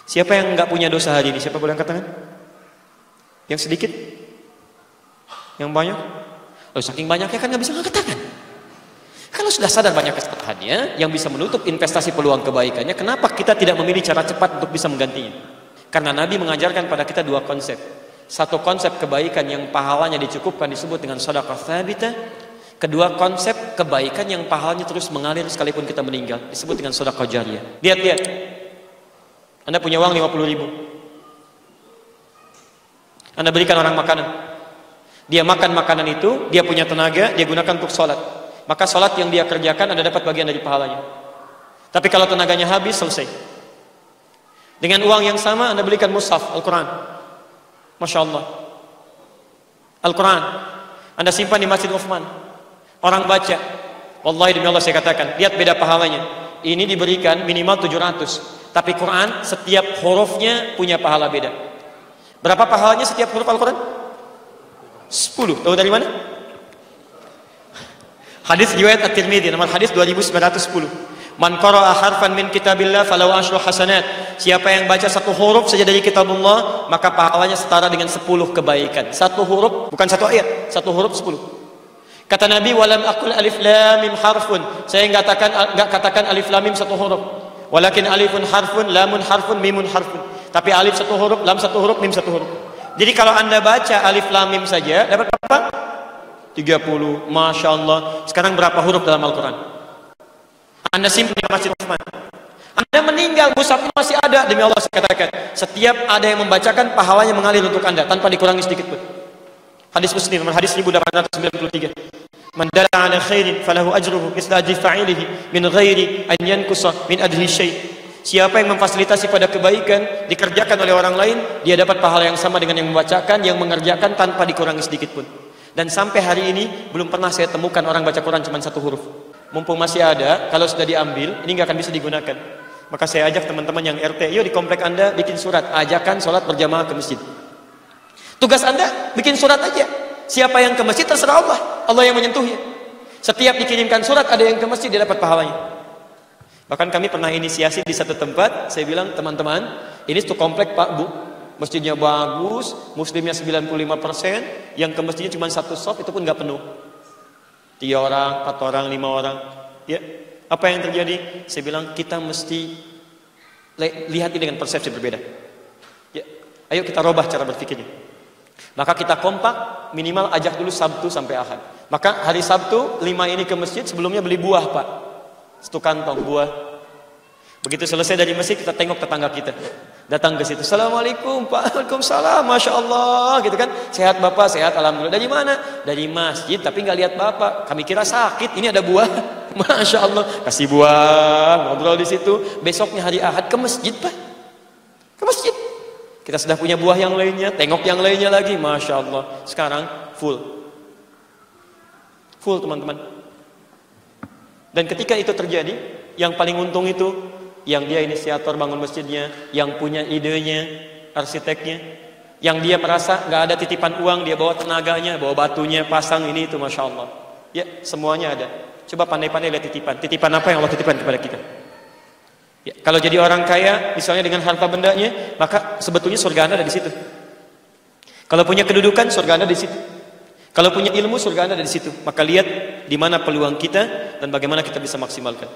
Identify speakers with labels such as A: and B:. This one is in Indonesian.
A: Siapa yang nggak punya dosa hari ini? Siapa boleh angkat tangan? Yang sedikit? Yang banyak? Oh, saking banyaknya kan nggak bisa angkat tangan. Kalau sudah sadar banyak kesalahannya yang bisa menutup investasi peluang kebaikannya, kenapa kita tidak memilih cara cepat untuk bisa menggantinya? Karena Nabi mengajarkan pada kita dua konsep. Satu konsep kebaikan yang pahalanya dicukupkan disebut dengan sedekah tsabitah. Kedua konsep kebaikan yang pahalanya terus mengalir sekalipun kita meninggal disebut dengan sedekah jariyah. Lihat. Anda punya uang 50.000. Anda berikan orang makanan. Dia makan makanan itu, dia punya tenaga, dia gunakan untuk sholat. Maka sholat yang dia kerjakan Anda dapat bagian dari pahalanya. Tapi kalau tenaganya habis, selesai. Dengan uang yang sama Anda belikan mushaf Al-Quran. Masya Allah. Al-Quran Anda simpan di Masjid Uthman. Orang baca. Wallahi demi Allah saya katakan, lihat beda pahalanya. Ini diberikan minimal 700. Tapi Quran setiap hurufnya punya pahala beda. Berapa pahalanya setiap huruf Al-Quran? 10. Tahu dari mana? Hadis riwayat At-Tirmidzi nomor hadis 2910. Man qara'a harfan min kitabillah falahu asyru hasanat. Siapa yang baca satu huruf saja dari kitabullah, maka pahalanya setara dengan 10 kebaikan. Satu huruf, bukan satu ayat, satu huruf 10. Kata Nabi, walam aqul alif lam mim harfun. Saya enggak katakan alif lam mim satu huruf. Walakin alifun harfun, lamun harfun, mimun harfun. Tapi alif satu huruf, lam satu huruf, mim satu huruf. Jadi kalau Anda baca alif lam mim saja dapat berapa? 30. Masya Allah. Sekarang berapa huruf dalam Al-Quran? Anda simpan di Masjid Uthman. Anda meninggal, mushafnya masih ada. Demi Allah saya katakan, setiap ada yang membacakan, pahalanya mengalir untuk Anda tanpa dikurangi sedikit pun. Hadis Muslim, hadis 1893. Man dalla ala khairin falahu ajruhu misla ajri fa'ilihi min ghairi an yankusa min ajri syai'. Siapa yang memfasilitasi pada kebaikan dikerjakan oleh orang lain, dia dapat pahala yang sama dengan yang membacakan, yang mengerjakan tanpa dikurangi sedikit pun. Dan sampai hari ini belum pernah saya temukan orang baca Quran cuma satu huruf. Mumpung masih ada, kalau sudah diambil, ini nggak akan bisa digunakan. Maka saya ajak teman-teman yang RT, yuk di komplek Anda bikin surat, ajakan sholat berjamaah ke masjid. Tugas Anda bikin surat aja. Siapa yang ke masjid terserah Allah, Allah yang menyentuhnya. Setiap dikirimkan surat ada yang ke masjid, dia dapat pahalanya. Bahkan kami pernah inisiasi di satu tempat, saya bilang teman-teman, ini tuh komplek Pak Bu, masjidnya bagus, muslimnya 95%, yang ke masjidnya cuma satu shop, itu pun nggak penuh. 3 orang, 4 orang, 5 orang. Ya, apa yang terjadi? Saya bilang kita mesti lihat ini dengan persepsi berbeda. Ya, ayo kita robah cara berpikirnya. Maka kita kompak, minimal ajak dulu Sabtu sampai Ahad. Maka hari Sabtu 5 ini ke masjid, sebelumnya beli buah Pak. 1 kantong buah. Begitu selesai dari masjid, kita tengok tetangga kita. Datang ke situ, Assalamualaikum Pak, Waalaikumsalam, Masya Allah, gitu kan. Sehat Bapak, sehat Alhamdulillah. Dari mana? Dari masjid, tapi nggak lihat Bapak. Kami kira sakit, ini ada buah. Masya Allah, kasih buah, ngobrol di situ. Besoknya hari Ahad ke masjid Pak. Ke masjid. Kita sudah punya buah yang lainnya, tengok yang lainnya lagi. Masya Allah, sekarang full. Full teman-teman. Dan ketika itu terjadi, yang paling untung itu yang dia inisiator bangun masjidnya, yang punya idenya, arsiteknya, yang dia merasa nggak ada titipan uang, dia bawa tenaganya, bawa batunya, pasang ini itu, Masya Allah. Ya, semuanya ada. Coba pandai-pandai lihat titipan. Titipan apa yang Allah titipkan kepada kita? Ya, kalau jadi orang kaya, misalnya dengan harta bendanya, maka sebetulnya surga Anda ada di situ. Kalau punya kedudukan, surga Anda di situ. Kalau punya ilmu, surga Anda ada di situ. Maka lihat di mana peluang kita dan bagaimana kita bisa maksimalkan.